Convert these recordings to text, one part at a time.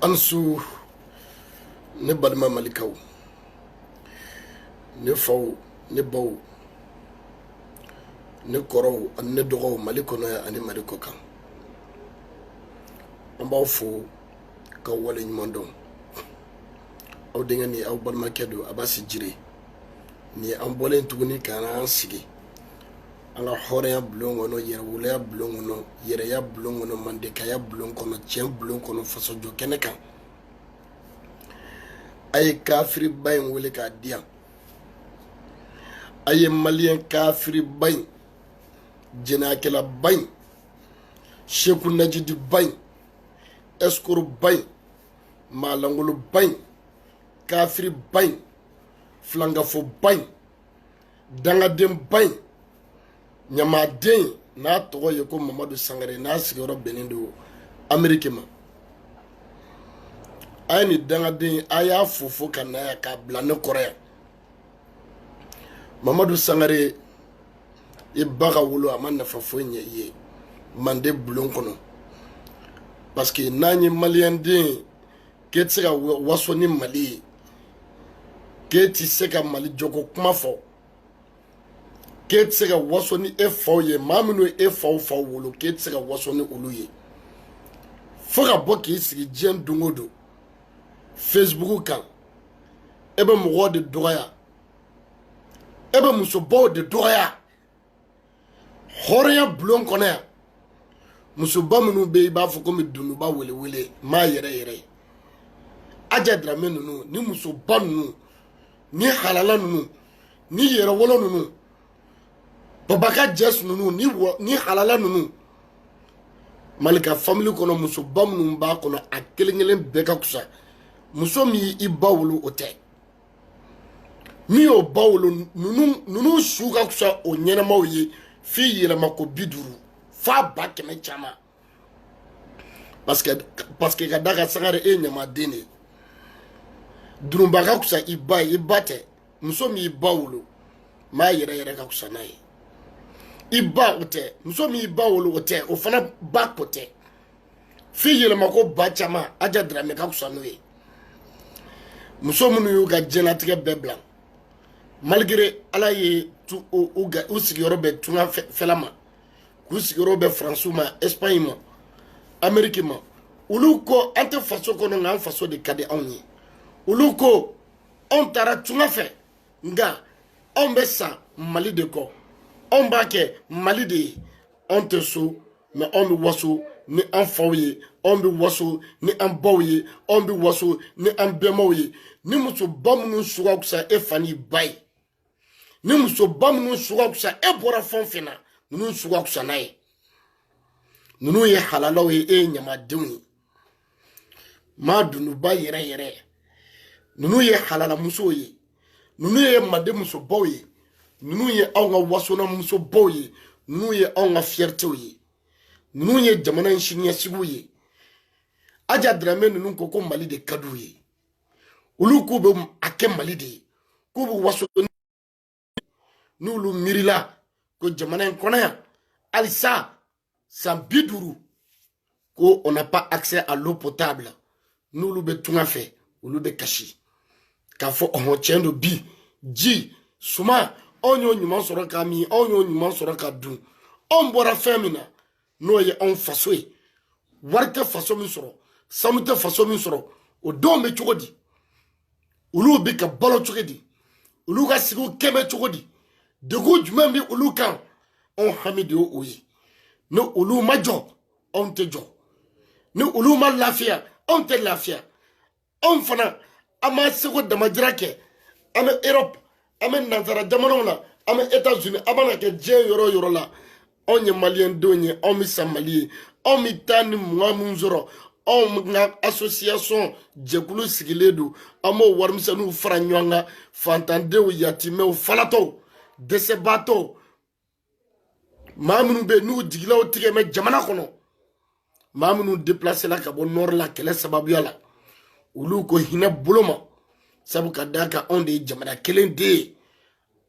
Ansu ne balima malikaw ne faw ne baw ne kɔrɔw ani ne dɔgɔw Mali kɔnɔ yan ani Mali kɔ kan an b'aw fo ka wale ɲuman dɔn aw denkɛ ni aw balimakɛ don Abasi Jire ni an bɔlen tuguni ka an sigi an ka hɔrɔnya bulon kɔnɔ yɛrɛwoloya bulon kɔnɔ yɛrɛya bulon kɔnɔ mandekaya bulon kɔnɔ tiɲɛ bulon kɔnɔ fasojɔ kɛnɛ kan a ye kafiriba in wele k'a di yan a ye maliyɛn kafiriba in jɛnɛyakɛlaba in Seku Najidiba in ɛsikoroba in maalangoloba in kafiriba in filangafoba in dangadenba in ɲamaden n'a tɔgɔ ye ko Mamadu Sangare n'a sigiyɔrɔ bɛnnen don Ameriki ma a ye nin dangaden a y'a fo ka na yan k'a bila ne kɔrɔ yan Mamadu Sangare i ba ka wolo a ma nafa foyi ɲɛ i ye Mande bulon kɔnɔ parce que n'an ye maliyɛn den k'e tɛ se ka waso ni Mali ye k'e tɛ se ka Mali jɔko kuma fɔ k'e tɛ se ka waso ni e faw ye maa minnu ye e faw wolo k'e tɛ se ka waso ni olu ye fo ka bɔ k'i sigi diɲɛ don o don Facebook kan e bɛ mɔgɔw de dɔgɔya e bɛ musobaw de dɔgɔya hɔrɔnya bulon kɔnɔ yan musoba minnu bɛ i b'a fɔ komi dunduba welewele maa yɛrɛ yɛrɛ Aja Dramé ninnu ni musoba ninnu ni halala ninnu ni yɛrɛwolo ninnu Babaka Jess ninnu ni halala ninnu Malika family kɔnɔ musoba minnu b'a kɔnɔ a kelen kelen bɛɛ ka kusa muso min i ba wolo o tɛ min y'o ba wolo ninnu su ka kusa o ɲɛnamaw ye f'i yɛlɛma ko 50 f'a 100 caman parce que ka da ka Sangare e ɲamaden de ye Durunba ka kusa i ba ye i ba tɛ muso min i ba wolo maa yɛrɛ ka kusa n'a ye i ba o tɛ muso min i ba wolo o tɛ o fana ba ko tɛ f'i yɛlɛma ko ba caman Aja Dramé ka kusa n'o ye muso minnu y'u ka diɲɛlatigɛ bɛɛ bila malgré Ala ye u sigiyɔrɔ bɛ tunga fɛla ma k'u sigiyɔrɔ bɛ Faransiw ma Espagne ma Ameriki ma olu ko an tɛ faso kɔnɔ nka an faso de ka di anw ye olu ko anw taara tunga fɛ nka anw bɛ sa Mali de kɔ anw b'a kɛ Mali de ye anw tɛ so mais anw bɛ waso ni an faw ye anw bɛ waso ni an baw ye anw bɛ waso ni an bɛnbaw ye ni musoba minnu su ka kusa e fa n'i ba ye ni musoba minnu su ka kusa e bɔra fɛn o fɛn na ninnu su ka kusa n'a ye ninnu ye halalaw ye e ye ɲamadenw ye maa dunduba yɛrɛ ninnu ye halalamusow ye ninnu ye Mande musobaw ye ninnu ye anw ka wasona musobaw ye ninnu ye anw ka fiertew ye ninnu ye jamana in siniɲɛsigiw ye Aja Dramé ninnu ko Mali de ka d'u ye olu k'u bɛ a kɛ Mali de ye k'u bɛ waso n'olu miirila ko jamana in kɔnɔ yan halisa san 50 ko on n'a pas accès à l'eau potable n'olu bɛ tunga fɛ olu bɛ kasi k'a fɔ tiɲɛ don bi ji suma anw y'o ɲuman sɔrɔ k'a min anw y'o ɲuman sɔrɔ k'a dun anw bɔra fɛn min na n'o ye anw faso ye wari tɛ faso min sɔrɔ sanu tɛ faso min sɔrɔ o denw bɛ cogo di olu bɛ ka balo cogo di olu ka sigiw kɛ bɛ cogo di degun jumɛn bɛ olu kan anw hami de y'o ye ni olu ma jɔ anw tɛ jɔ ni olu ma lafiya anw tɛ lafiya anw fana an ma seko damajira kɛ an bɛ Europe an bɛ nansara jamanaw na an bɛ États-Unis an mana kɛ diɲɛ yɔrɔ o yɔrɔ la anw ye maliyɛn denw ye anw bɛ sa Mali ye anw bɛ taa ni mugan min sɔrɔ anw ka association jɛkulu sigilen don an b'o warimisɛnninw fara ɲɔgɔn kan fantandenw yatimɛw falatɔw dɛsɛbaatɔw maa minnu bɛ yen n'u jigilaw tigɛ mɛ jamana kɔnɔ maa minnu déplacé la ka bɔ nord la kɛlɛ sababuya la olu ko hinɛ bolo ma sabu ka d'a kan anw de ye jamana kelen den ye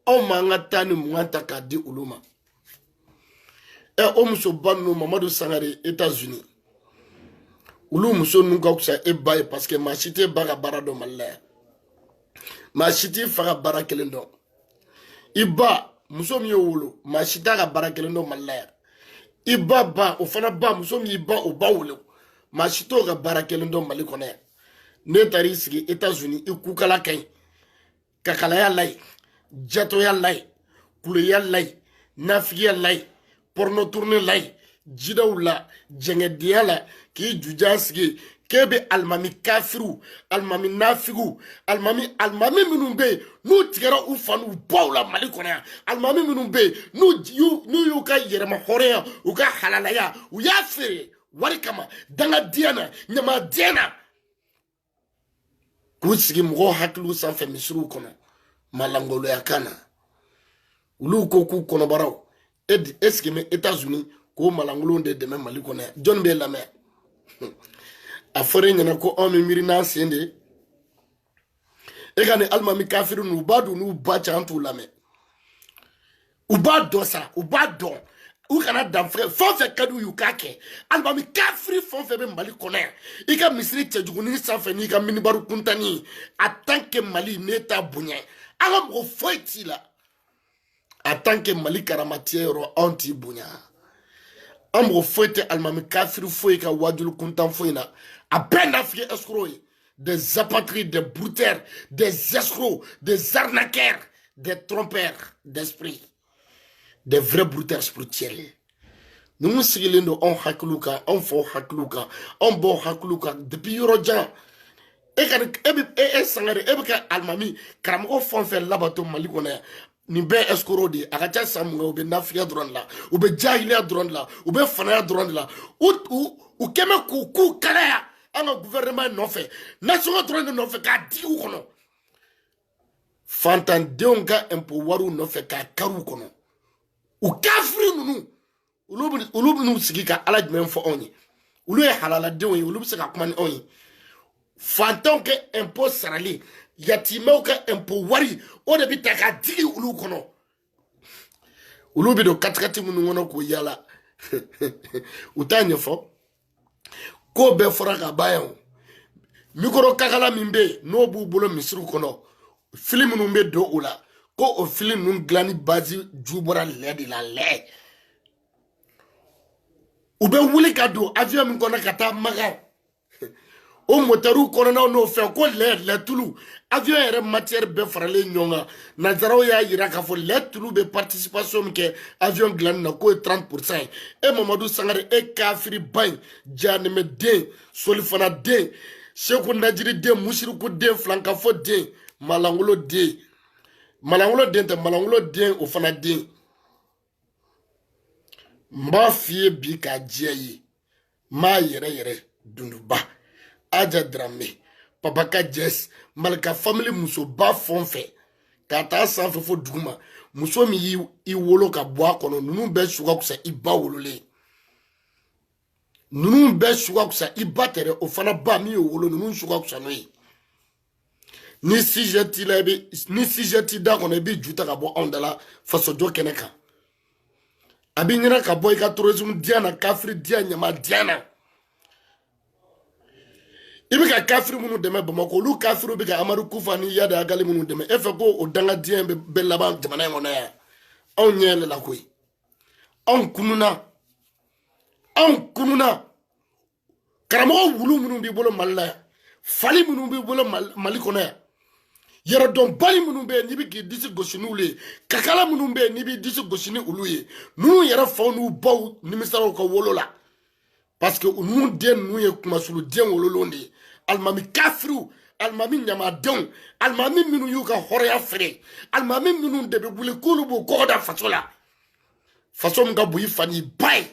anw m'an ka taa ni mugan ta k'a di olu ma o musoba ninnu Mamadu Sangare États-Unis ulu muso nuka kusa e ba ye parce que ma si tɛ ba ka baara dɔn Mali la yan maa si t'i fa ka baara kelen dɔn i ba muso min ye wolo maa si t'a ka baara kelen dɔn Mali la yan i ba o fana ba muso min y'i ba o ba wolo maa si t'o ka baara kelen dɔn Mali kɔnɔ yan ne taara i sigi États-Unis i kukala ka ɲi kakalaya la yen jatoya la yen kuleya la yen nafigiya la yen porno tourne la yen jidaw la jɛngɛdenya la k'i juja sigi k'e bɛ alimami kafiru alimami nafigiw alimami minnu bɛ yen n'u tigɛra u fa n'u baw la Mali kɔnɔ yan alimami minnu bɛ yen n'u y'u ka yɛrɛma hɔrɔnya u ka halalaya u y'a feere wari kama dangadenya na ɲamadenya na k'u sigi mɔgɔw hakiliw sanfɛ misiriw kɔnɔ malangoloya kan na olu ko k'u kɔnɔbaraw est ce que mɛ États-Unis k'o malangolonw de dɛmɛ Mali kɔnɔ yan jɔnni b'e lamɛn a fɔra e ɲɛna ko anw bɛ miiri n'an sen de e ka nin alimami kafiri ninnu u b'a dɔn n'u ba cɛ an t'u lamɛn u b'a dɔn sa u b'a dɔn u kana danfɛn fɛn fɛn ka d'u ye u k'a kɛ alimami kafiri fɛn fɛn bɛ Mali kɔnɔ yan i ka misiri cɛjugunin sanfɛ n'i ka minibaru kuntanni en tant que Mali n'e t'a bonya an ka mɔgɔ foyi t'i la en tant que Mali karamatiɲɛ yɔrɔ anw t'i bonya an mɔgɔ foyi tɛ alimami kafiri foyi ka wajulu kuntan foyi na a bɛɛ nafigi escrocs ye des apatrides des brouteurs des escrocs des arnaqueurs des trompeurs d'esprit des vrais brouteurs spirituels ninnu sigilen don anw hakiliw kan anw faw hakiliw kan anw baw hakiliw kan depuis yɔrɔ jan e Sangare e bɛ kɛ alimami karamɔgɔ fɛn o fɛn labato Mali kɔnɔ yan nin bɛɛ escroc de ye a ka ca san mun kɛ u bɛ nafigiya dɔrɔn de la u bɛ jahiliya dɔrɔn de la u bɛ fanaya dɔrɔn de la u kɛmɛ k'u kalaya an ka gouvernement nɔfɛ nasɔngɔ dɔrɔn de nɔfɛ k'a digi u kɔnɔ fantandenw ka impôt wariw nɔfɛ k'a kari u kɔnɔ u kafiri ninnu olu bɛn'u sigi ka ala jumɛn fɔ anw ye olu ye halaladenw ye olu bɛ se ka kuma ni anw ye fantanw ka impôt sarali yatimɛw ka impôt wari o de bɛ ta k'a digi olu kɔnɔ olu bɛ don katikati minnu kɔnɔ k'o yala u t'a ɲɛfɔ k'o bɛɛ fɔra ka ban yan o mikoro kakala min bɛ yen n'o b'u bolo misiriw kɔnɔ fili minnu bɛ don o la ko o fili ninnu dilanni base ju bɔra lɛ de la lɛ u bɛ wuli ka don avion min kɔnɔ ka taa Magan o motɛriw kɔnɔnaw n'o fɛn ko lɛ tulu avion yɛrɛ matière bɛɛ faralen ɲɔgɔn kan nanzaraw y'a yira k'a fɔ lɛ tulu bɛ participation min kɛ avion dilanni na k'o ye 30% ye e Mamadu Sangare e kafiri ba in jahanɛmɛ den solifana den Seku Najiri den musiriku den filankafo den malangolo den tɛ malangolo den o fana den n b'a f'i ye bi k'a diya ye m'a yɛrɛ dunduba Aja Dramé Papa Jess Malika family muso ba fɛn fɛn k'a taa sanfɛ fo duguma muso min y'i wolo ka bɔ a kɔnɔ ninnu bɛɛ suga kusa i ba wololen ninnu bɛɛ suga kusa i ba tɛ dɛ o fana ba min y'o wolo ninnu suga kusa n'o ye ni sujet t'i la ni sujet t'i da kɔnɔ i b'i ju ta ka bɔ anw da la fasojɔ kɛnɛ kan a b'i ɲɛna ka bɔ i ka tourisme diya na kafiri diya ɲama diya na i bɛ ka kafiri minnu dɛmɛ Bamakɔ olu kafiriw bɛ ka Amadu Kufa ni Yada Agali minnu dɛmɛ e fɛ ko o dangadenya bɛ laban jamana in kɔnɔ yan anw ɲɛ yɛlɛla koyi anw kununa karamɔgɔ wulu minnu b'i bolo Mali la yan fali minnu b'i bolo Mali kɔnɔ yan yɛrɛdɔnbali minnu bɛ yen n'i bɛ k'i disi gosi n'olu ye kakala minnu bɛ yen n'i b'i disi gosi ni olu ye ninnu yɛrɛ faw n'u baw nimisaraw ka wolo la parce que ninnu den ninnu ye kumasulu den wololenw de ye alimami kafiriw alimami ɲamadenw alimami minnu y'u ka hɔrɔnya feere alimami minnu de bɛ wuli k'olu b'o kɔgɔ da faso la faso min ka bon i fa n'i ba ye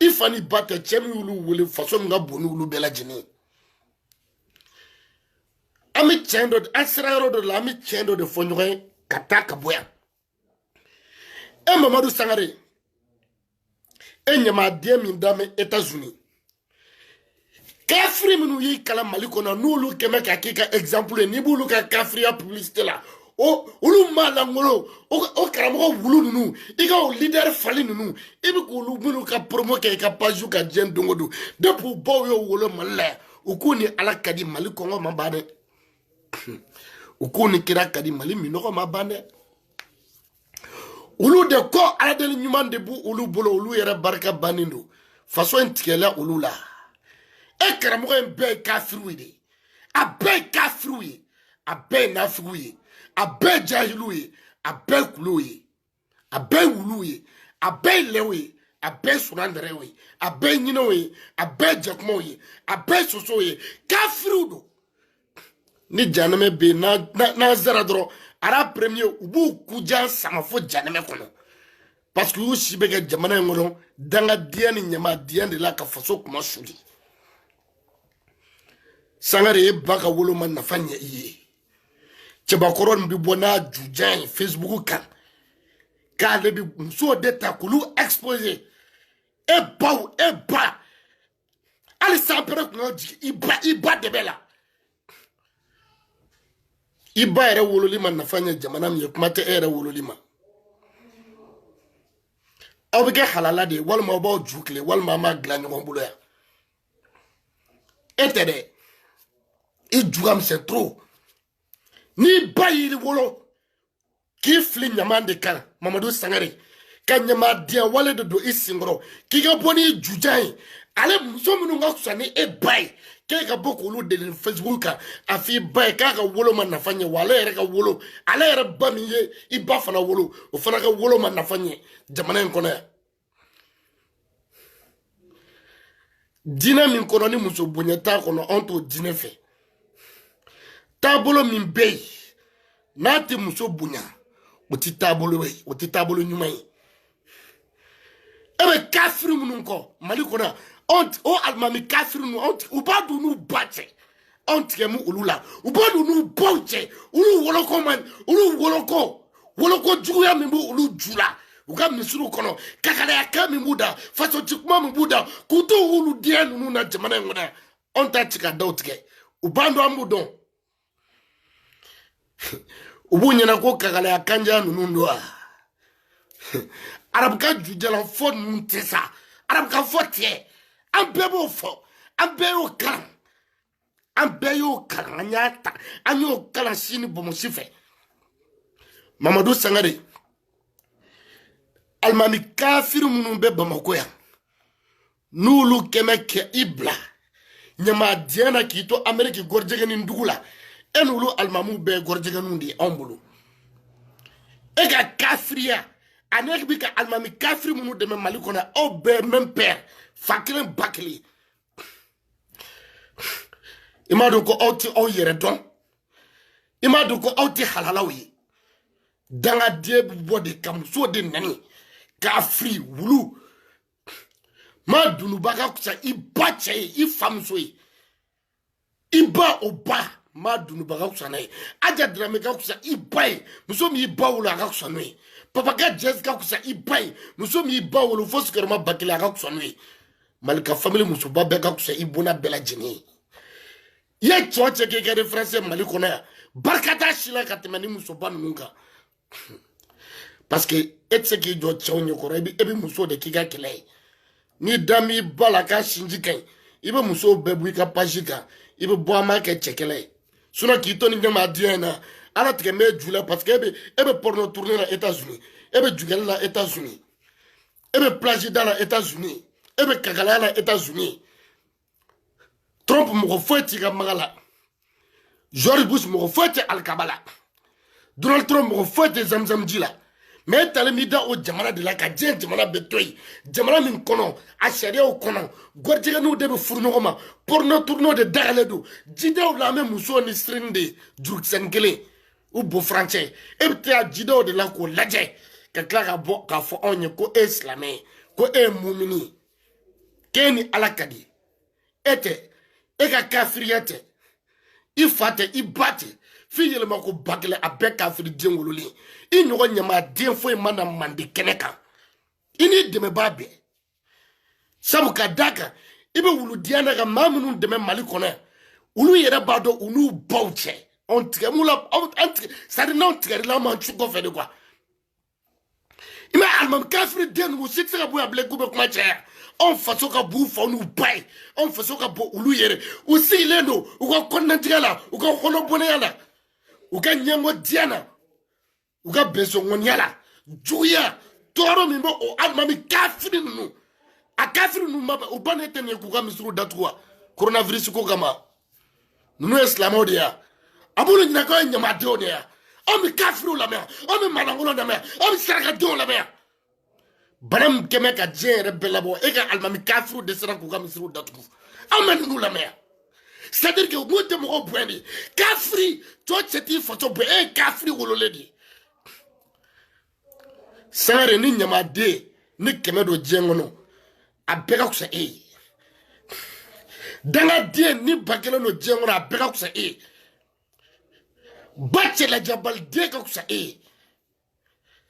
i fa n'i ba tɛ cɛ min y'olu wele faso min ka bon n'olu bɛɛ lajɛlen ye an bɛ tiɲɛ dɔ an sera yɔrɔ dɔ la an bɛ tiɲɛ dɔ de fɔ ɲɔgɔn ye ka taa ka bɔ yan e Mamadu Sangare e ɲamaden min dame États-Unis kafiri minnu y'i kalan Mali kɔnɔ n'olu kɛmɛ ka k'i ka exemple ye n'i b'olu ka kafiriya publicité la olu ma langolo o karamɔgɔ wulu nunu i ka o leader fali nunu i bɛ k'olu minnu ka promo kɛ i ka page ka diɲɛ don o don depuis u baw y'o wolo Mali la yan u k'u ni Ala ka di Mali kɔngɔ ma ban dɛ u k'u ni kira ka di Mali minɔgɔ ma ban dɛ olu de ko Ala deli ɲuman de b'u olu bolo olu yɛrɛ barika bannen don faso in tigɛla olu la e karamɔgɔ in bɛɛ ye kafiriw ye de a bɛɛ ye kafiriw ye a bɛɛ ye nafigiw ye a bɛɛ ye jahiluw ye a bɛɛ ye kulow ye a bɛɛ ye wuluw ye a bɛɛ ye lɛw ye a bɛɛ ye sunandɛrɛw ye a bɛɛ ye ɲinɛw ye a bɛɛ ye jakumaw ye a bɛɛ ye sosow ye kafiriw don ni janɛmɛ bɛ yen n'an sera dɔrɔn ara premier u b'u kujan sama fo janɛmɛ kɔnɔ parce que u y'u si bɛ kɛ jamana in kɔnɔ dangadenya ni ɲamadenya de la ka faso kuma suli Sangare ye ba ka wolo ma nafa ɲɛ i ye cɛbakɔrɔ nin bɛ bɔ n'a jujan ye Facebook kan k'ale bɛ musow de ta k'olu exposer e baw e ba hali san pɛrɛ kun ka jigin i ba de bɛ la i ba yɛrɛ wololi ma nafa ɲɛ jamana min ye kuma tɛ e yɛrɛ wololi ma aw bɛ kɛ halala de ye walima aw b'aw ju tile walima an b'a dilan ɲɔgɔn bolo yan e tɛ dɛ i juga misɛn trop ni ba y'i wolo k'i fili ɲaman de kan Mamadu Sangare ka ɲamadenya wale de don i senkɔrɔ k'i ka bɔ n'i jujan ye ale muso minnu ka fisa ni e ba ye k'e ka bɔ k'olu deli Facebook kan a f'i ba ye k'a ka wolo ma nafa ɲɛ wa ale yɛrɛ ka wolo ale yɛrɛ ba min ye i ba fana wolo o fana ka wolo ma nafa ɲɛ jamana in kɔnɔ yan diinɛ min kɔnɔ ni muso bonya t'a kɔnɔ anw t'o diinɛ fɛ taabolo min bɛ yen n'a tɛ muso bonya o tɛ taabolo ye o tɛ taabolo ɲuman ye e bɛ kafiri minnu kɔ Mali kɔnɔ o alimami kafiri ninnu u b'a don n'u ba cɛ anw tigɛ mu olu la u b'a don n'u baw cɛ olu woloko juguya min b'u olu ju la u ka misiriw kɔnɔ kakalaya min b'u da fasoci kuma min b'u da k'u to olu diɲɛ ninnu na jamana in kɔnɔ anw ta ci ka daw tigɛ u b'an dɔn an b'u dɔn u b'u ɲɛna ko kakalaya kanja ninnu don wa arabuka jujalan fɔ ninnu tɛ sa arabuka fɔ tɛ an bɛɛ b'o fɔ an bɛɛ y'o kalan an bɛɛ y'o kalan an y'a ta an y'o kalan sini bamusi fɛ Mamadu Sangare alimami kafiri minnu bɛ Bamako yan n'olu kɛmɛ kɛ i bila ɲamadenya na k'i to Amérique gɔrijɛgɛni dugu la e n'olu alimamuw bɛɛ ye gɔrijɛgɛniw de ye anw bolo e ka kafiriya ani e bɛ ka alimami kafiri minnu dɛmɛ Mali kɔnɔ aw bɛɛ même père fa kelen ba kelen i m'a dɔn ko aw tɛ aw yɛrɛ dɔn i m'a dɔn ko aw tɛ halalaw ye dangaden bɛ bɔ de ka muso de nani k'a firi wulu maa dunuba ka fisa i ba cɛ ye i fa muso ye i ba o ba maa dunuba ka fisa n'a ye Aja Dramé ka fisa i ba ye muso min y'i ba wolo a ka fisa n'o ye Papa Jazz ka fisa i ba ye muso min y'i ba wolo fo sigiyɔrɔma 1000 a ka fisa n'o ye Malika famille musoba bɛɛ ka fisa i bona bɛɛ lajɛlen ye i ye cɛ o cɛ k'i kɛ référence Mali kɔnɔ yan barika t'a si la ka tɛmɛ ni musoba ninnu kan parce que e tɛ se k'i jɔ cɛw ɲɛkɔrɔ e bɛ muso de k'i ka kɛlɛ ye ni dan b'i ba la k'a sinji ka ɲi i bɛ musow bɛɛ bɔ i ka page kan i bɛ bɔ an b'a kɛ cɛ kɛlɛ ye sinon k'i to ni ɲamadenya in na ala tigɛ n bɛ ju la parce que e bɛ porno tourner la États-Unis e bɛ jugɛli la États-Unis e bɛ plage da la États-Unis e bɛ kakalaya la États-Unis Trump mɔgɔ foyi t'i ka maga la George Bush mɔgɔ foyi tɛ alikaba la Donald Trump mɔgɔ foyi tɛ zamzam ji la mais e talen b'i da o jamana de la ka diɲɛ jamana bɛɛ to yen jamana min kɔnɔ a sariyaw kɔnɔ gɔrijɛgɛniw de bɛ furu ɲɔgɔn ma porno tourneau de dayɛlɛ don jidaw la an bɛ musow ni sirini de jurukisɛnin kelen u bo furancɛ e bɛ taa jidaw de la k'o lajɛ ka tila ka bɔ k'a fɔ anw ye ko e ye silamɛ ye ko e ye mumini ye k'e ni ala ka di e tɛ e ka kafiriya tɛ i fa tɛ i ba tɛ f'i yɛlɛma ko ba kelen a bɛɛ kafiri den wololen i ɲɔgɔn ɲamaden foyi ma na mande kɛnɛ kan i n'i dɛmɛbaa bɛɛ sabu ka d'a kan i bɛ wuludiya na ka maa minnu dɛmɛ Mali kɔnɔ yan olu yɛrɛ b'a dɔn u n'u baw cɛ on tigɛ mun la an tigɛ c'est à dire n'anw tigɛrila man cu kɔfɛ de quoi i ma alimami kafiri den ninnu si tɛ se ka bɔ yan bilen k'u bɛ kuma caya anw faso ka b'u faw n'u ba ye anw faso ka bɔ olu yɛrɛ u sigilen don u ka kɔnɔnatigɛ la u ka kɔnɔbɔnɛya la u ka ɲɛmɔdiya la u ka bɛnsɔngɔniya la juguya tɔɔrɔ min bɛ o alimami kafiri ninnu a kafiri ninnu ma u ba ne tɛ nin ye k'u ka misiriw datugu wa coronavirus ko kama ninnu ye silamɛw de ye a b'olu ɲininka k'aw ye ɲamadenw de ye anw bɛ kafiriw lamɛn anw bɛ malankolon lamɛn anw bɛ sarakadenw lamɛn bana min kɛmɛ ka diɲɛ yɛrɛ bɛɛ labɔ e ka alimami kafiriw dɛsɛra k'u ka misiriw datugu anw bɛ ninnu lamɛn c'est à dire que u b'u tɛ mɔgɔw bonya de kafiri tɔ cɛ t'i faso bonya e ye kafiri wololen de ye sangare ni ɲamaden ni kɛmɛ don diɲɛ kɔnɔ a bɛɛ ka fisa e ye dangaden ni ba kelen don diɲɛ kɔnɔ a bɛɛ ka fisa e ye ba cɛlajabaliden ka fisa e ye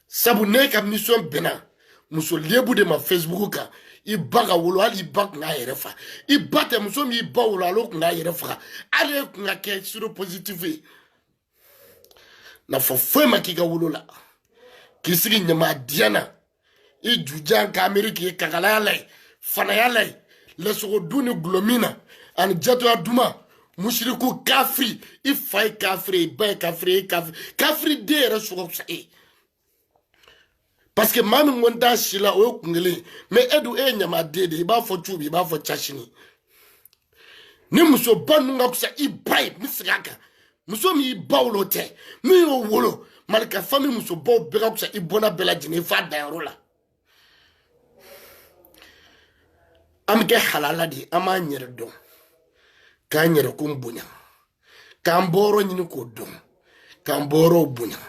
sabu ne ka mission bɛnna muso lebu de ma Facebook kan i ba ka wolo hali i ba kun k'a yɛrɛ fa i ba tɛ muso min i ba wolo ale kun k'a yɛrɛ faga ale kun ka kɛ séropositif ye nafa foyi ma k'i ka wolo la k'i sigi ɲamadenya na i jujan ka Amérique ye kakalaya la ye fanaya la ye lɛsogo ni gulɔmin na ani jatoya duma mushiriku kafiri i fa ye kafiri i ba ye kafiri ye kafiri den yɛrɛ sogo fisa e parce que maa min kɔni t'a si la o ye kun kelen mais e dun e ye ɲamaden de i b'a fɔ cubi i b'a fɔ casini ni musoba ninnu ka fisa i ba ye n bɛ segin a kan muso min i ba wolo tɛ min y'o wolo malika famille musobaw bɛɛ ka fisa i bɔnna bɛɛ lajɛlen f'a danyɔrɔ la an bɛ kɛ halala de an b'an yɛrɛ dɔn k'an yɛrɛ kun bonya k'an bɔyɔrɔ ɲini k'o dɔn k'an bɔyɔrɔw bonya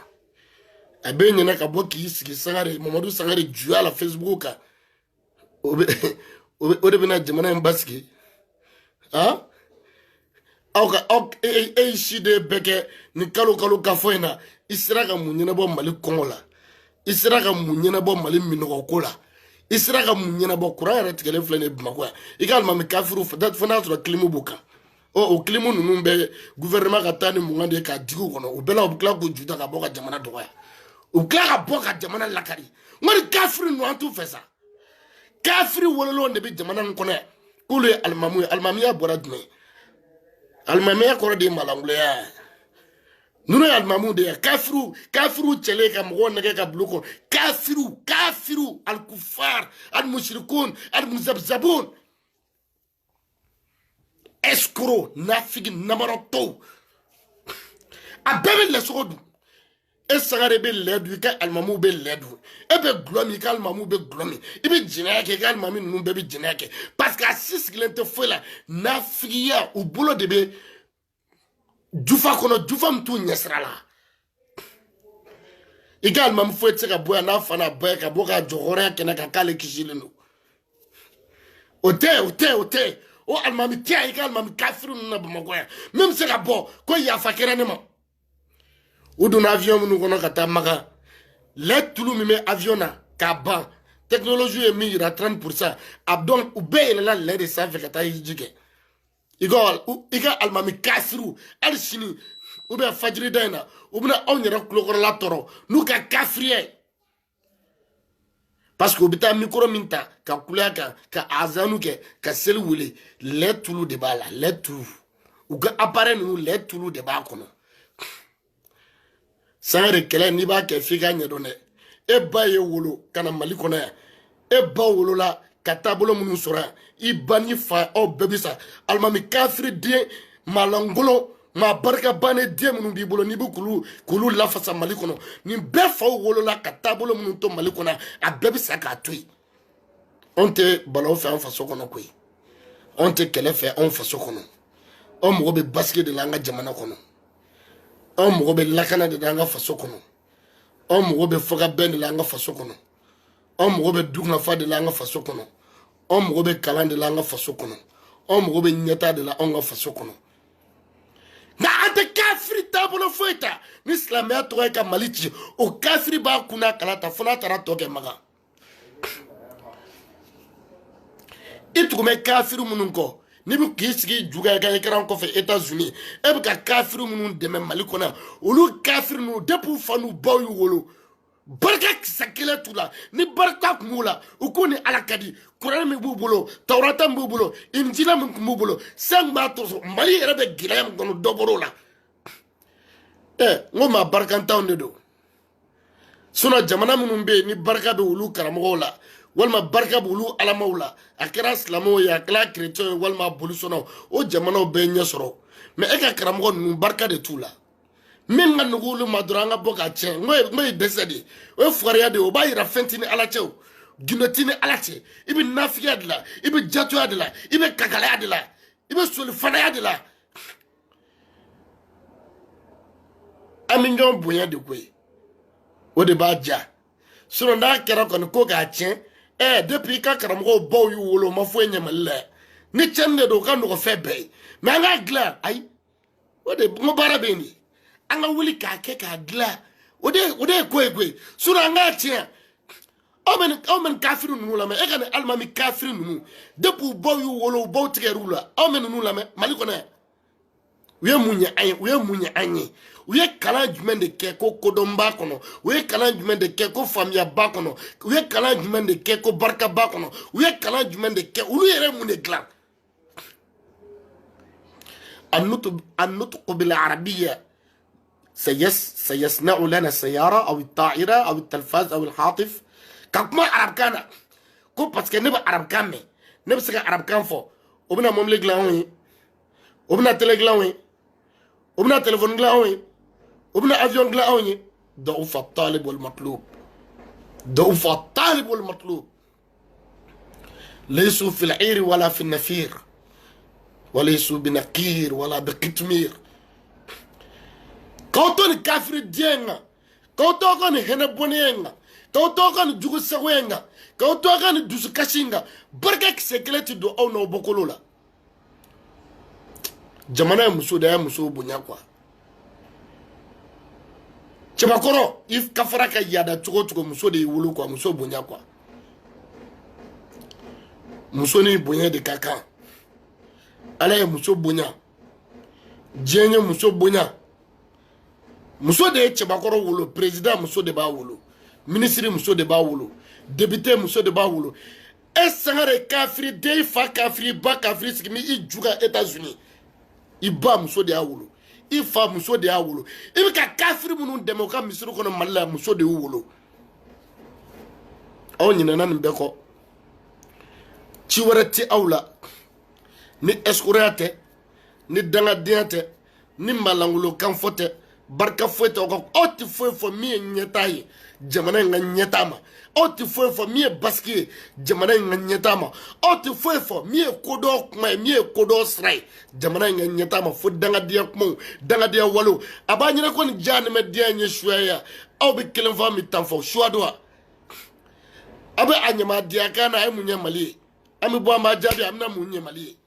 a bɛ ɲinɛ ka bɔ k'i sigi Sangare Mamadu Sangare juya la Facebook kan o de bɛna jamana in basigi aw e si de bɛɛ kɛ nin kalo ka fɔ in na i sera ka mun ɲɛnabɔ Mali kɔngɔ la i sera ka mun ɲɛnabɔ Mali minɔgɔko la i sera ka mun ɲɛnabɔ kuran yɛrɛ tigɛlen filɛ nin Bamakɔ yan i ka alimami kafiriw fo n'a sɔrɔ kilimu b'u kan o kilimu ninnu bɛ gouvernement ka taa ni mungan de ye k'a digi u kɔnɔ o bɛɛ la u bɛ tila k'u juta ka bɔ ka jamana dɔgɔya u tila ka bɔ ka jamana lakari n ko ni kafiri ninnu an t'u fɛ sa kafiri wololenw de bɛ jamana in kɔnɔ yan k'olu ye alimamu ye alimamiya bɔra jumɛn alimamiya kɔrɔ de ye malangoloya ninnu ye alimamu de ye kafiriw cɛlen ka mɔgɔw nɛgɛ ka bilo kɔnɔ kafiriw alikufar alimusirikun alimusabzabun escroc nafigi namarɔtɔw a bɛɛ bɛ lɛsogo dun e Sangare bɛ lɛ dun i ka alimamuw bɛ lɛ dun e bɛ gulɔ min i ka alimamuw bɛ gulɔ min i bɛ jɛnɛya kɛ i ka alimami ninnu bɛɛ bɛ jɛnɛya kɛ parce que a si sigilen tɛ foyi la nafigiya u bolo de bɛ jufa kɔnɔ jufa min t'u ɲɛsira la i ka alimami foyi tɛ se ka bɔ yan n'a fa n'a ba ye ka bɔ ka jɔ hɔrɔnya kɛnɛ kan k'ale kisilen don o tɛ o alimami tɛ yan i ka alimami kafiri ninnu na Bamakɔ yan min bɛ se ka bɔ ko yafa kɛra ne ma u donna avion minnu kɔnɔ ka taa Makan lɛ tulu min bɛ avion na k'a ban technologie ye min yira 30% a dɔn u bɛɛ yɛlɛla lɛ de sanfɛ ka taa hiji kɛ i ka alimami kafiriw hali sini u bɛ fajiri da in na u bɛna anw yɛrɛ kulokɔrɔla tɔrɔ n'u ka kafiriya ye parce que u bɛ taa micro min ta ka kuleya kan ka azanu kɛ ka seli wele lɛ tulu de b'a la lɛ tulu u ka appareil ninnu lɛ tulu de b'a kɔnɔ Sangare kɛlɛ n'i b'a kɛ f'i ka ɲɛdɔn dɛ e ba ye wolo ka na Mali kɔnɔ yan e ba wolola ka taabolo minnu sɔrɔ yan i ba ni fa aw bɛɛ bɛ sa alimami kafiri den malangolo maa barika bannen den minnu b'i bolo n'i bɛ k'olu lafasa Mali kɔnɔ nin bɛɛ faw wolola ka taabolo minnu to Mali kɔnɔ a bɛɛ bɛ sa k'a to yen anw tɛ balawu fɛ an faso kɔnɔ koyi anw tɛ kɛlɛ fɛ anw faso kɔnɔ anw mago bɛ basigi de la an ka jamana kɔnɔ anw mago bɛ lakana de la an ka faso kɔnɔ anw mago bɛ fɔkabɛn de la an ka faso kɔnɔ anw mago bɛ dunkafa de la an ka faso kɔnɔ anw mago bɛ kalan de la an ka faso kɔnɔ anw mago bɛ ɲɛta de la an ka faso kɔnɔ nka an tɛ kafiri taabolo foyi ta ni silamɛya tɔgɔ ye ka Mali ci o kafiri b'a kun n'a kala ta fo n'a taara tɔ kɛ Makan i tugu bɛ kafiri minnu kɔ ni bɛ k'i sigi juga ka écran kɔfɛ États-Unis e bɛ ka kafiri minnu dɛmɛ Mali kɔnɔ olu kafiri ninnu depuis u fa n'u baw y'u wolo barika kisɛ kelen t'u la ni barika tun b'u la u ko ni Ala ka di Kuranɛ min b'u bolo Tawurata min b'u bolo Injila min tun b'u bolo san b'a to so Mali yɛrɛ bɛ gɛlɛya min kɔnɔ dɔ bɔr'o la n ko maa barikantanw de don sinon jamana minnu bɛ yen ni barika bɛ olu karamɔgɔw la walima barika bɛ olu alamaw la a kɛra silamɛw ye a kɛra kerecɛnw ye walima bolisɔnnaw o jamanaw bɛɛ ɲɛ sɔrɔ mais e ka karamɔgɔ ninnu barika de t'u la min ka nugu olu ma dɔrɔn an ka bɔ ka tiɲɛ n ko ye dɛsɛ de ye o ye fugariya de ye o b'a yira fɛn tɛ ni Ala cɛ o gindo tɛ ni Ala cɛ i bɛ nafigiya de la i bɛ jatuya de la i bɛ kakalaya de la i bɛ solifanaya de la an bɛ ɲɔgɔn bonya de koyi o de b'a diya sinon n'a kɛra kɔni ko k'a tiɲɛ depuis i ka karamɔgɔw baw y'u wolo o ma foyi ɲɛ Mali la ni tiɲɛni de don o ka nɔgɔn fɛn bɛɛ ye mais an k'a dilan ayi o de n ko baara bɛ yen de an ka wuli k'a kɛ k'a dilan o de ye ko ye koyi sinon an k'a tiɲɛ aw bɛ nin kafiri ninnu lamɛn e ka nin alimami kafiri ninnu depuis u baw y'u wolo u baw tigɛr'u la aw bɛ ninnu lamɛn Mali kɔnɔ yan u ye mun ɲɛ an ye u ye mun ɲɛ an ye u ye kalan jumɛn de kɛ ko kodɔnba kɔnɔ u ye kalan jumɛn de kɛ ko faamuyaba kɔnɔ u ye kalan jumɛn de kɛ ko barikaba kɔnɔ u ye kalan jumɛn de kɛ olu yɛrɛ mun de dilan النطق بالعربية سيصنع لنا السيارة أو الطائرة أو التلفاز أو الهاتف كما عرب كان كو باسكو نبا عرب كان نبا سكا عرب كان فو وبنا مملك لاوي وبنا تلك لاوي وبنا تليفون لاوي وبنا افيون لاوي ضعف الطالب والمطلوب ضعف الطالب والمطلوب ليسوا في العير ولا في النفير وليسوا بنقير ولا بقتمير كوتون كافر دينغا كوتون هنبونينغا كوتون جوغو سوينغا كوتون دوسو كاشينغا بركك سيكلتي دو او نو بوكولولا jamana muso da ya muso bonya kwa cebakoro if kafara ka yada cogo muso de wulu kwa muso bonya kwa muso ni bonya de kaka ala ye muso bonya jenye muso bonya muso de cebakoro wulu president muso de ba wulu ministre muso de ba wulu député muso de ba wulu e sangare kafiri de fa kafiri ba kafiri sikimi I juga États-Unis I ba muso de y'a wolo I fa muso de y'a wolo I bɛ ka kafiri minnu dɛmɛ u ka misiri kɔnɔ Mali la muso de y'u wolo aw ɲinɛna nin bɛɛ kɔ ci wɛrɛ tɛ aw la ni escroya tɛ ni dangadenya tɛ ni malangolokan fɔ tɛ barika foyi tɛ aw tɛ foyi fɔ min ye ɲɛtaa ye jamana in ka ɲɛtaa ma aw tɛ foyi fɔ min ye basigi ye jamana in ka ɲɛtaa ma aw tɛ foyi fɔ min ye kodɔn kuma ye min ye kodɔn sira ye jamana in ka ɲɛtaa ma fo dangadenya kumaw dangadenya walew a b'a ɲɛna ko nin diyanɛmɛdenya in ye suya ye aw bɛ kelen fɔ an bɛ tan fɔ suya don wa a bɛ a ɲamadenya kan na a ye mun ɲɛ Mali ye an bɛ bɔ an b'a jaabi an bɛna mun ɲɛ Mali ye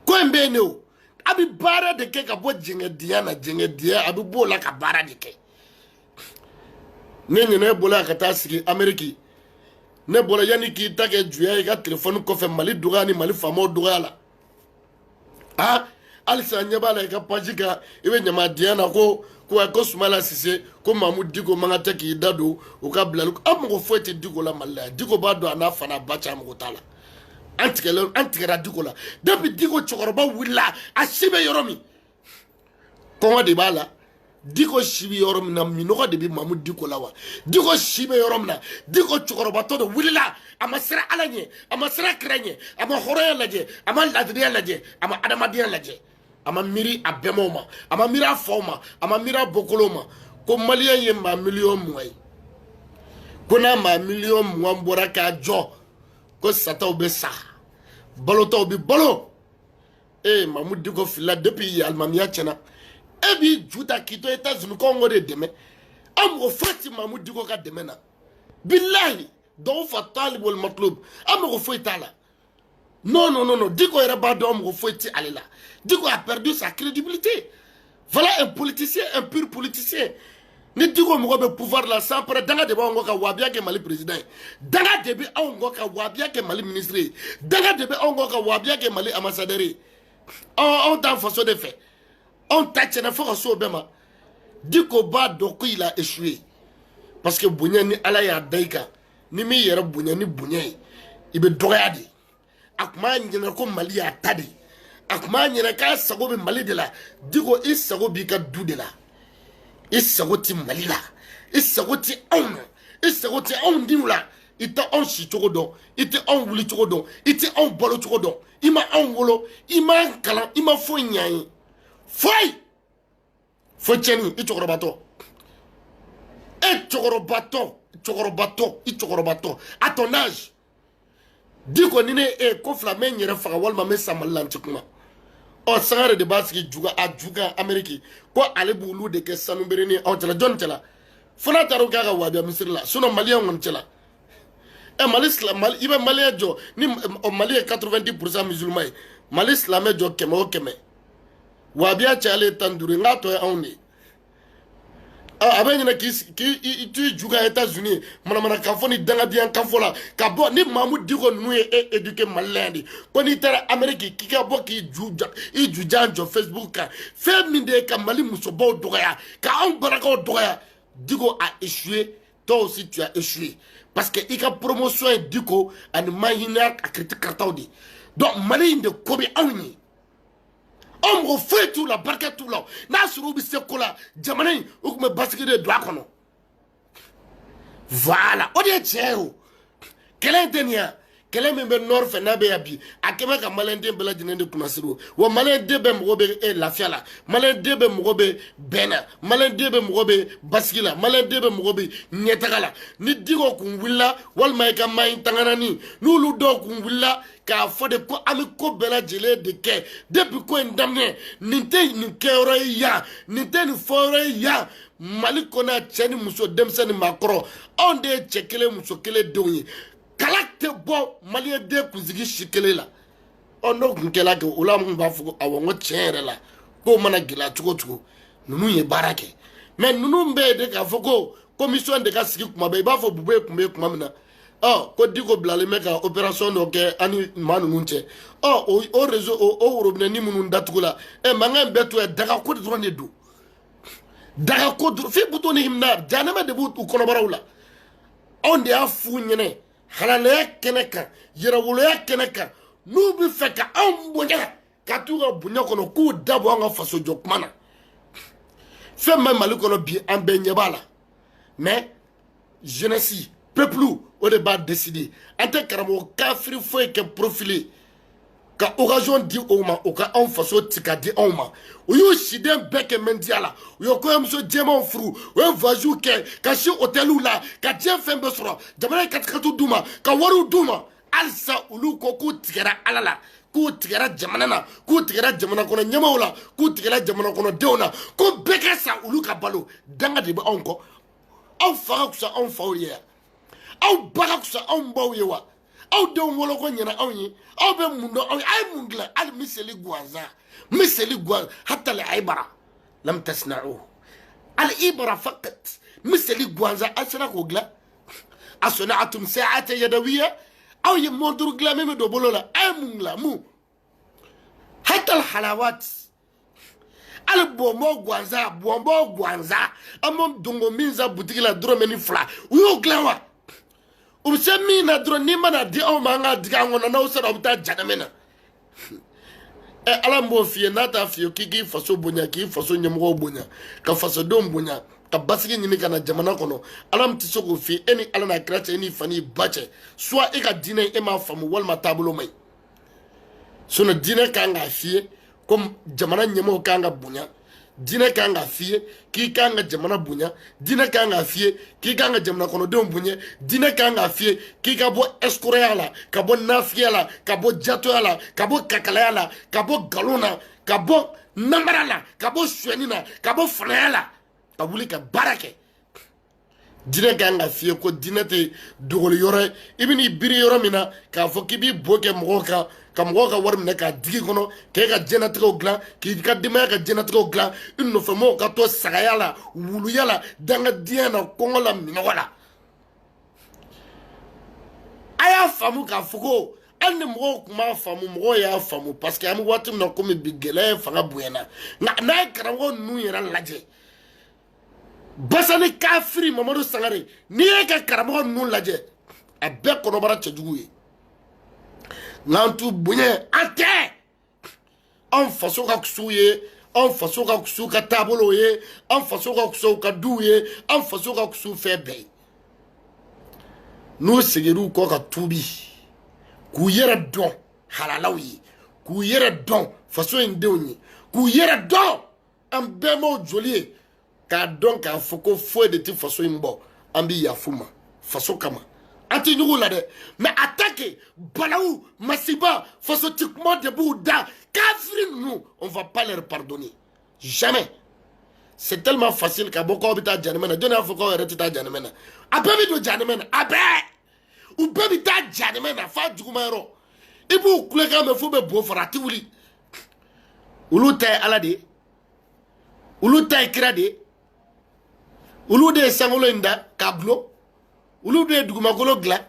ko in bɛ yen de o a bɛ baara de kɛ ka bɔ jɛngɛdenya na jɛngɛdenya a bɛ bɔ o la ka baara de kɛ ne ɲinɛ bɔla ka taa sigi Amérique ne bɔra yanni k'i ta kɛ juya i ka téléphone kɔfɛ Mali dɔgɔya ni Mali faamaw dɔgɔya la halisa ɲɛ b'a la i ka page kan i bɛ ɲamadenya na ko Sumala Sise ko Mamu Diko man ka tɛ k'i da don u ka bilali an mɔgɔ foyi tɛ Diko la Mali la yan Diko b'a dɔn a n'a fa n'a ba cɛ a mɔgɔ t'a la an tigɛra Diko la depuis Diko cɛkɔrɔba wulila a si bɛ yɔrɔ min kɔngɔ de b'a la Diko si bɛ yɔrɔ min na minɔgɔ de bɛ Mamu Diko la wa Diko si bɛ yɔrɔ min na Diko cɛkɔrɔbatɔ de wulila a ma siran Ala ɲɛ a ma siran kira ɲɛ a ma hɔrɔnya lajɛ a ma ladiriya lajɛ a ma adamadenya lajɛ a ma miiri a bɛnbaw ma a ma miiri a faw ma a ma miiri a bɔkolow ma ko maliyɛn ye maa miliyɔn 20 ye ko n'a maa miliyɔn 20 bɔra k'a jɔ ko sataw bɛ sa balotaw bɛ balo Mamu Diko filila depuis alimamiya tiɲɛna e b'i ju ta k'i to États-Unis k'anw de dɛmɛ an mɔgɔ foyi tɛ Mamu Diko ka dɛmɛ na bilahi ضعف الطالب والمطلوب an mɔgɔ foyi t'a la non Diko yɛrɛ b'a dɔn an mɔgɔ foyi tɛ ale la Diko a perdu sa crédibilité voilà un politicien un pur politicien ni Diko mɔgɔ bɛ pouvoir la sans près danga de b'anw kɔ ka wabiya kɛ Mali président ye danga de bɛ anw kɔ ka wabiya kɛ Mali ministre ye danga de bɛ anw kɔ ka wabiya kɛ Mali ambassadeur ye anw t'an faso de fɛ anw ta tiɲɛna fo ka se o bɛɛ ma Diko b'a dɔn ko il a échoué parce que bonya ni Ala y'a da i kan ni min yɛrɛ bonya ni bonya ye i bɛ dɔgɔya de a tun b'a ɲinɛ ko Mali y'a ta de a tun b'a ɲinɛ k'a sago bɛ Mali de la Diko i sago b'i ka du de la i sago tɛ Mali la i sago tɛ anw na i sago tɛ anw denw la i tɛ anw si cogo dɔn i tɛ anw wuli cogo dɔn i tɛ anw balo cogo dɔn i ma anw wolo i ma kalan i ma foyi ɲɛ ye foyi fo tiɲɛni i cɛkɔrɔbatɔ i cɛkɔrɔbatɔ à ton âge Diko ni ne ko fila mɛ n yɛrɛ faga walima n bɛ sa Mali la n tɛ kuma Sangare de b'a sigi juga Amérique ko ale b'olu de kɛ sanubere ni anw cɛla jɔnni cɛla fana taar'o k'a ka wabiya misiri la sinon maliyɛn kɔni cɛla Mali i bɛ maliyɛn jɔ ni Mali ye 90% musulman ye Mali silamɛ jɔ 100 o 100 wabiya cayalen 15 n k'a tɔ ye anw de ye a bɛ ɲinɛ k'i tu juga États-Unis manamana kanfɔ ni dangadenya kanfɔ la ka bɔ ni Mahamudu Diko ninnu ye éduqué maliyɛn de ko n'i taara Amérique k'i ka bɔ k'i jujan jɔ Facebook kan fɛn min de ye ka Mali musobaw dɔgɔya ka anw barakaw dɔgɔya Diko a échoué toi aussi tu as échoué parce que i ka promotion ye Diko ani Mahina a kiriti karataw de donc Mali in de ko bɛ anw ye anw mɔgɔ foyi t'u la barika t'u la n'a sɔrɔ u bɛ se ko la jamana in u tun bɛ basigi de don a kɔnɔ voilà o de ye tiɲɛ ye o kɛlɛ in tɛ nin ya kɛlɛ min bɛ nord fɛ n'a bɛ yan bi a kɛ bɛ ka maliyɛn den bɛɛ lajɛlen de kunnasiri o wa maliyɛn den bɛɛ mago bɛ lafiya la maliyɛn den bɛɛ mago bɛ bɛn na maliyɛn den bɛɛ mago bɛ basigi la maliyɛn den bɛɛ mago bɛ ɲɛtaga la ni Diko kun wulila walima i ka maɲi tanganani n'olu dɔw kun wulila k'a fɔ de ko an bɛ ko bɛɛ lajɛlen de kɛ depuis ko in daminɛ nin tɛ nin kɛyɔrɔ ye yan nin tɛ nin fɔyɔrɔ ye yan Mali kɔnɔ cɛ ni muso denmisɛn ni maakɔrɔ anw de ye cɛ kelen muso kelen denw ye kala tɛ bɔ maliyɛn den kunsigi si kelen la n'o kun kɛla kɛ o la mun b'a fɔ ko awɔ n ko tiɲɛ yɛrɛ la k'o mana gɛlɛya cogo cogo ninnu ye baara kɛ mais ninnu bɛɛ ye de k'a fɔ ko commission de ka sigi kuma bɛɛ i b'a fɔ Bube kun bɛ yen kuma min na ko Diko bilalen bɛ ka opération dɔ kɛ ani maa ninnu cɛ o réseau o robinet minnu datugula mankan bɛɛ to yen dagako de dɔrɔn de don dagako dɔrɔn f'i buto ni himna janɛmɛ de b'u kɔnɔbaraw la anw de y'a f'u ɲɛna halalaya kɛnɛ kan yɛrɛwoloya kɛnɛ kan n'u bɛ fɛ ka anw bonya ka t'u ka bonya kɔnɔ k'u dabɔ an ka faso jɔ kuma na fɛn min bɛ Mali kɔnɔ bi an bɛɛ ɲɛ b'a la mais jeunesse peuple o de b'a décider an tɛ karamɔgɔ kafiri foyi kɛ profilé ka occasion di o ma o ka anw faso ci ka di anw ma u y'u siden bɛɛ kɛ mɛntiya la u ye kɔɲɔmuso jɛmanw furu u ye voyagew kɛ ka si hôteliw la ka diɲɛ fɛn bɛɛ sɔrɔ jamana ye katikatu d'u ma ka wariw d'u ma halisa olu ko k'u tigɛra Ala la k'u tigɛra jamana na k'u tigɛra jamana kɔnɔ ɲɛmaaw la k'u tigɛra jamana kɔnɔ denw na ko bɛɛ ka sa olu ka balo danga de bɛ anw kɔ aw fa ka fisa anw faw ye yan aw ba ka fisa anw baw ye wa aw denw woloko ɲɛna anw ye aw bɛ mun dɔn aw ye a ye mun dilan hali miseli gansan hatta al-ibara lam tasna'uhu al-ibara faqat miseli gansan a sera k'o dilan a sana'atum sa'ata yadawiyya aw ye montre dilan min bɛ don bolo la a ye mun dilan mun hatta al-halawat hali bɔnbɔn gansan an bɛ dongo min san butigi la dɔrɔmɛ ni 2 u y'o dilan wa u bɛ se min na dɔrɔn n'i mana di anw ma an k'a digi an kɔnɔ n'aw sera aw bɛ taa janɛmɛ na Ala m'o f'i ye n'a t'a f'i ye k'i faso bonya k'i faso ɲɛmɔgɔw bonya ka fasodenw bonya ka basigi ɲini ka na jamana kɔnɔ Ala min tɛ se k'o f'i ye e ni Ala n'a kira cɛ e n'i fa n'i ba cɛ soit e ka diinɛ e m'a faamu walima taabolo man ɲi sinon diinɛ kan k'a f'i ye ko jamana ɲɛmɔgɔw kan ka bonya diinɛ kan k'a f'i ye k'i kan ka jamana bonya diinɛ kan k'a f'i ye k'i kan ka jamana kɔnɔdenw bonya diinɛ kan k'a f'i ye k'i ka bɔ escroqueya la ka bɔ nafigiya la ka bɔ jatoya la ka bɔ kakalaya la ka bɔ nkalon na ka bɔ namara la ka bɔ suɲɛni na ka bɔ fanaya la ka wuli ka baara kɛ dina ganga fiye ko dina te dogoli yore ibini biri yore mina ka fo ki bi boke moka ka moka war mina ka digi kono ke ka jenatigo glan ki ka dima ka jenatigo glan inno fe mo ka to sagayala wulu yala danga diana kongola mina wala aya famu ka foko an mo kuma famu mo ya famu parce que am watu na ko mi bigele fanga buena na karango nu yera laje basani kafiri Mamadou Sangare ni ye ka karamɔgɔ ninnu lajɛ a bɛɛ kɔnɔbara cɛjugu ye n'an t'u bonya an tɛ an faso ka kusuw ye an faso ka kusuw ka taabolow ye an faso ka kusuw ka duw ye an faso ka kusuw fɛn bɛɛ ye n'u seginr'u kɔ ka tuubi k'u yɛrɛ dɔn halalaw ye k'u yɛrɛ dɔn faso in denw ye k'u yɛrɛ dɔn an bɛɛ m'o joli ye k'a dɔn k'a fɔ ko foyi de tɛ faso in bɔ an bɛ yafu ma faso kama an tɛ ɲugu la dɛ mais a ta kɛ balawu masiba fasotigi kuma de b'u da kafiri ninnu on va pas leur pardonner jamais c'est tellement facile ka bɔ k'aw bɛ taa janɛmɛ na jɔnni y'a fɔ k'aw yɛrɛ tɛ taa janɛmɛ na a bɛɛ bɛ don janɛmɛ na a bɛɛ u bɛɛ bɛ taa janɛmɛ na f'a juguman yɔrɔ i b'u kulekan mɛn f'u bɛ bo fara a tɛ wuli olu ta ye ala de ye olu ta ye kira de ye olu de ye sankolo in da k'a gulon olu de ye dugumakolo dilan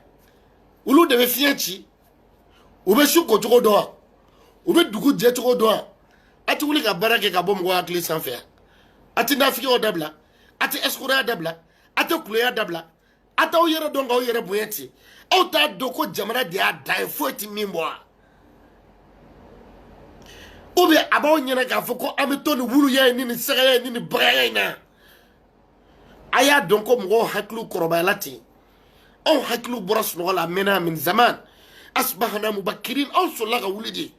olu de bɛ fiɲɛ ci u bɛ su kocogo dɔn wa u bɛ dugu jɛcogo dɔn wa a tɛ wuli ka baara kɛ ka bɔ mɔgɔ hakili sanfɛ yan a tɛ nafigiyaw dabila a tɛ escroya dabila a tɛ kuleya dabila a t'aw yɛrɛ dɔn k'aw yɛrɛ bonya ten aw t'a dɔn ko jamana de y'a da ye foyi tɛ min bɔ wa ou bien a b'aw ɲɛna k'a fɔ ko an bɛ to nin wuluya ye ni nin sagaya ye ni nin bagaya in na a y'a dɔn ko mɔgɔw hakiliw kɔrɔbayala ten anw hakiliw bɔra sunɔgɔ la a mɛnna min zaman asbahana mubakirin anw sɔrɔla ka wuli de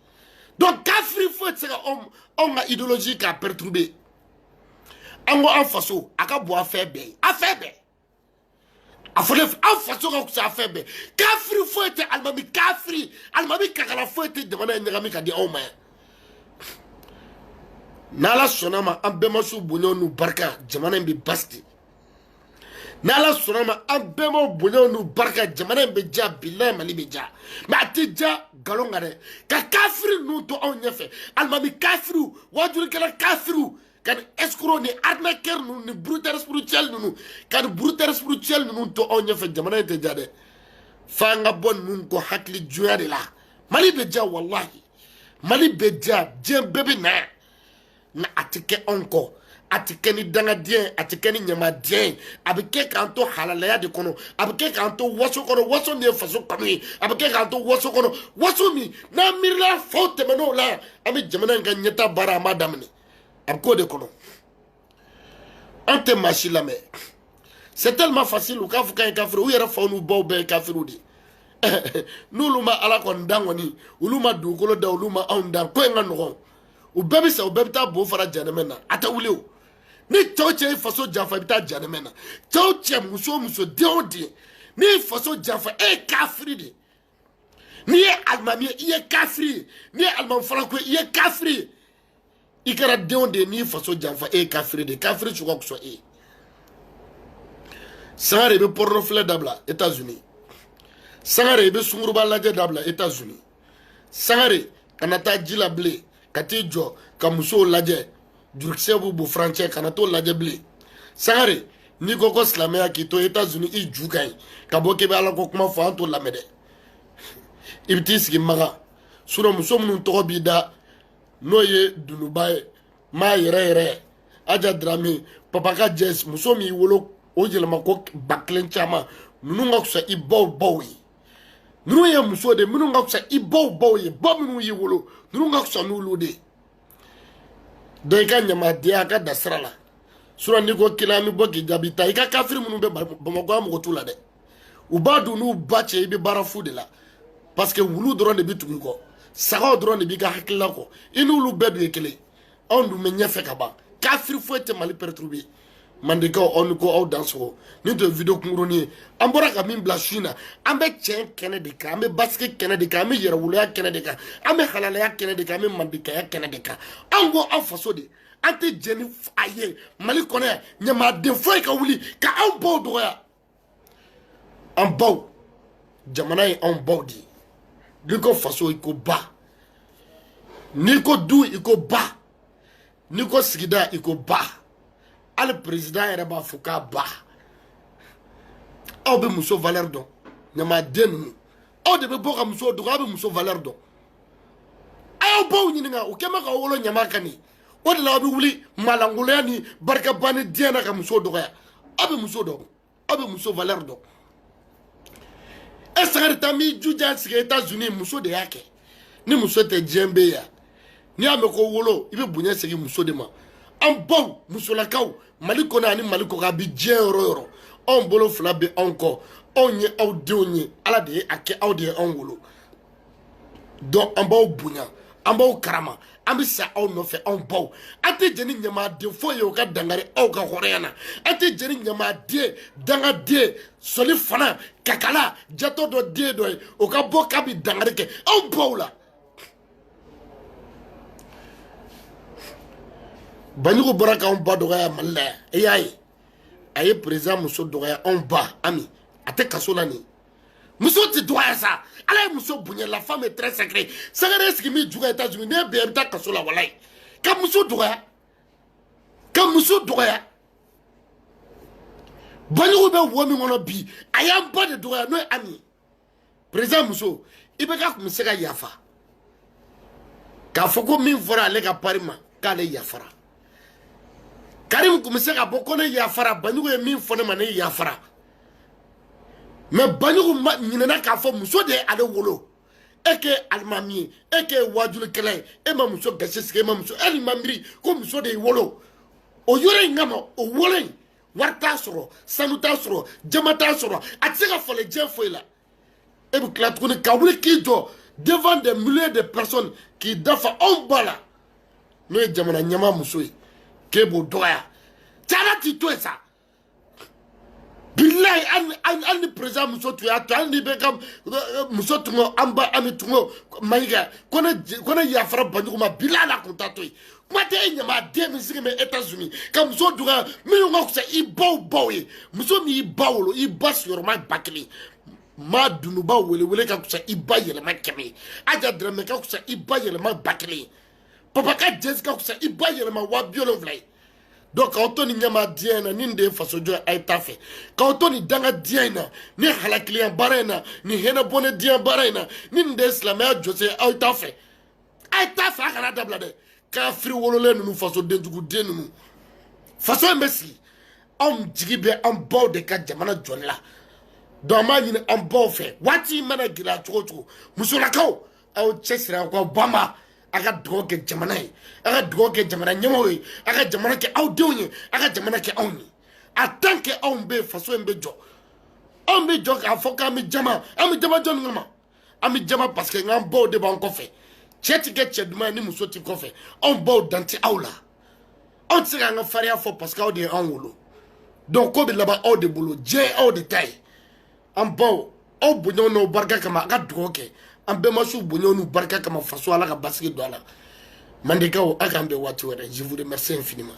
donc kafiri foyi tɛ se ka anw ka idéologie k'a perturber an ko an faso a ka bon a fɛn bɛɛ ye a fɛn bɛɛ a fɔlen an faso ka kusa a fɛn bɛɛ kafiri foyi tɛ alimami kafiri alimami kakala foyi tɛ jamana in ɲagami ka di anw ma yan n'ala sɔnna ma an bɛnbasuw bonya n'u barika jamana in bɛ basigi n'ala sɔnna ma an bɛnbaw bonya n'u barika jamana in bɛ ja bilahi mali bɛ ja mais a tɛ ja nkalon kan dɛ ka kafiri ninnu to anw ɲɛfɛ alimami kafiriw wajurikɛla kafiriw ka ni escroc ni arnaqueur ninnu ni bruteur spirituel ninnu ka ni bruteur spirituel ninnu to anw ɲɛfɛ jamana in tɛ ja dɛ f'an ka bɔ ninnu kɔ hakili juguya de la mali bɛ ja walahi mali bɛ ja diɲɛ bɛɛ bɛ na yan na a tɛ kɛ anw kɔ a tɛ kɛ ni dangadiyɛn a tɛ kɛ ni ɲamadiyɛn a bɛ kɛ k'an to halalaya de kɔnɔ a bɛ kɛ k'an to waso kɔnɔ waso min ye faso kanu ye a bɛ kɛ k'an to waso kɔnɔ waso min n'an miirila faw tɛmɛn'o la an bɛ jamana in ka ɲɛta baara an b'a daminɛ a bɛ k'o de kɔnɔ an tɛ maa si lamɛn c'est tellement facile u k'a fɔ k'an ye kafiri u yɛrɛ faw n'u baw bɛɛ ye kafiriw de n'olu ma ala kɔni dan kɔni olu ma dugukolo da olu ma anw dan ko in ka nɔgɔn u bɛɛ bɛ sa u bɛɛ bɛ taa bo fara janɛmɛ na a tɛ wuli o ni cɛw cɛ ye faso janfa i bɛ taa janɛmɛ na cɛw cɛ muso o muso den o den n'i ye faso janfa e ye kafiri de n'i ye alimami ye i ye kafiri ye n'i ye alimamifalanko ye i ye kafiri ye i kɛra den o den n'i ye faso janfa e ye kafiri de kafiri sugu ka kosɔn e ye sangare i bɛ pornofilɛ dabila États-Unis sangare i bɛ sunguruba lajɛ dabila États-Unis sangare kana taa ji la bilen ka t'i jɔ ka musow lajɛ jurukisɛ b'u bo furancɛ kana t'o lajɛ bilen sangare n'i ko ko silamɛya k'i to États-Unis i ju ka ɲi ka bɔ k'i bɛ ala ko kuma fɔ an t'o lamɛn dɛ i bɛ t'i sigi maga sinon muso minnu tɔgɔ b'i da n'o ye dunuba ye maa yɛrɛ yɛrɛ Aja Drame Papa ka Jess muso min y'i wolo o yɛlɛma ko ba kelen caman ninnu ka fisa i baw ye ninnu ye muso de minnu ka fisa i baw ye ba minnu y'i wolo ninnu ka fisa n'olu de ye donc i ka ɲamadenya a ka da sira la sinon n'i ko kelen an bɛ bɔ k'i jaabi ta i ka kafiri minnu bɛ Bamakɔ yan mɔgɔ t'u la dɛ u b'a dun n'u ba cɛ i bɛ baara fu de la parce que wulu dɔrɔn de bɛ tugu i kɔ sagaw dɔrɔn de b'i ka hakilila kɔ i n'olu bɛɛ dun ye kelen anw dun bɛ ɲɛfɛ ka ban kafiri foyi tɛ Mali perturber mandekaw aw ni ko aw dan sogo nin tun ye video kunkurunin ye an bɔra ka min bila su in na an bɛ tiɲɛ kɛnɛ de kan an bɛ basigi kɛnɛ de kan an bɛ yɛrɛwoloya kɛnɛ de kan an bɛ halalaya kɛnɛ de kan an bɛ mandekaya kɛnɛ de kan an ko an faso de an tɛ jɛ ni a ye Mali kɔnɔ yan ɲamaden foyi ka wuli ka anw baw dɔgɔya an baw jamana ye an baw di ni ko faso iko ba ni ko du iko ba ni ko sigida iko ba al president yɛrɛ b'a fɔ k'a ba aw bɛ muso valeur dɔn ɲamaden ninnu aw de bɛ bɔ ka muso dɔgɔ aw bɛ muso valeur dɔn a y'aw baw ɲininka o kɛ ma ka wolo ɲama kan nin o de la aw bɛ wuli malangoloya ni barikaba ni diɲɛ na ka muso dɔgɔya aw bɛ muso dɔn aw bɛ muso valeur dɔn e sagarita mi juja sigi États-Unis muso de y'a kɛ ni muso tɛ diɲɛ bɛ yan n'i y'a mɛn ko wolo i bɛ bonya segin muso de ma an baw musolakaw Mali kɔnɔ ani Mali kɔ kan a bɛ diɲɛ yɔrɔ yɔrɔ anw bolo fila bɛ anw kɔ anw ye aw denw ye Ala de ye a kɛ aw de ye anw wolo donc an b'aw bonya an b'aw karama an bɛ sa aw nɔfɛ anw baw an tɛ jɛ ni ɲamaden foyi ye o ka dangari aw ka hɔrɔnya na an tɛ jɛ ni ɲamaden dangaden sɔli fana kakala jatɔ dɔ den dɔ ye o ka bɔ k'a bɛ dangari kɛ anw baw la Banjugu bɔra k'anw ba dɔgɔya Mali la yan e y'a ye a ye président muso dɔgɔya anw ba Ami a tɛ kaso la nin muso tɛ dɔgɔya sa Ala ye muso bonya la femme est très sacrée sangare sigi min juga États-Unis ne bɛ yen bɛ taa kaso la walayi ka muso dɔgɔya Banjugu bɛ wo min kɔnɔ bi a y'an ba de dɔgɔya n'o ye Ami président muso i bɛ ka kun bɛ se ka yafa k'a fɔ ko min fɔra ale ka pari ma k'ale yafara Karim kun bɛ se ka bɔ ko ne yafara Banjugu ye min fɔ ne ma ne yafara mais Banjugu ɲinɛna k'a fɔ muso de ye ale wolo e k'e alimami ye e k'e wajulikɛla ye e ma muso gasi sigi e ma muso hali ma miiri ko muso de y'i wolo o yɔrɔ in kama o wolo in wari t'a sɔrɔ sanu t'a sɔrɔ jama t'a sɔrɔ a tɛ se ka falen diɲɛ foyi la e bɛ tila tuguni ka wuli k'i jɔ devant des milliers de personnes k'i dafa anw ba la n'o ye jamana ɲɛmaa muso ye k'e b'o dɔgɔya Ala t'i to yen sa bilayi hali ni président muso tun y'a to hali n'i bɛ ka muso tun ko an ba Ami tun ko Mayiga ko ne yafara Banjugu ma bilayi Ala tun t'a to yen kuma tɛ e ɲamaden min sigi bɛ États-Unis ka muso dɔgɔya minnu ka fisa i baw ye muso min y'i ba wolo i ba sigiyɔrɔma ye 1000 maa dunuba wele ka fisa i ba yɛlɛma 100 Aja Dramé ka fisa i ba yɛlɛma 1000 Papa ka Jesi ka fisa i ba yɛlɛma 70,000 ye donc k'aw to nin ɲamaden in na nin de ye faso jɔ a ye taa fɛ k'aw to nin dangaden in na ni halakiliya baara in na ni hɛnɛbɔnɛdiya baara in na nin de ye silamɛya jɔsen aw ye taa fɛ a ye taa fɛ a kana dabila dɛ kafiri wololen ninnu faso dentuguden ninnu faso in bɛ sigi anw jigi bɛ an baw de ka jamana jɔli la donc an b'a ɲini an baw fɛ waati mana gɛlɛya cogo o cogo musolakaw aw cɛsiri aw ka banba a ka dugawu kɛ jamana ye a ka dugawu kɛ jamana ɲɛmɔgɔw ye a ka jamana kɛ aw denw ye a ka jamana kɛ anw ye a tant que anw bɛ yen faso in bɛ jɔ anw bɛ jɔ k'a fɔ k'an bɛ jama jɔnni kama an bɛ jama parce que n'an baw de b'an kɔfɛ cɛ ti kɛ cɛ duman ye ni muso ti kɔfɛ anw baw dan tɛ aw la anw tɛ se k'an ka farinya fɔ parce que aw de ye anw wolo donc ko bɛ laban aw de bolo diɲɛ ye aw de ta ye an baw aw bonya n'aw barika kama a ka dugawu kɛ an bɛnbasiw bonya n'u barika kama faso Ala ka basigi don a la Mandekaw a k'an bɛn waati wɛrɛ je vous remercie infiniment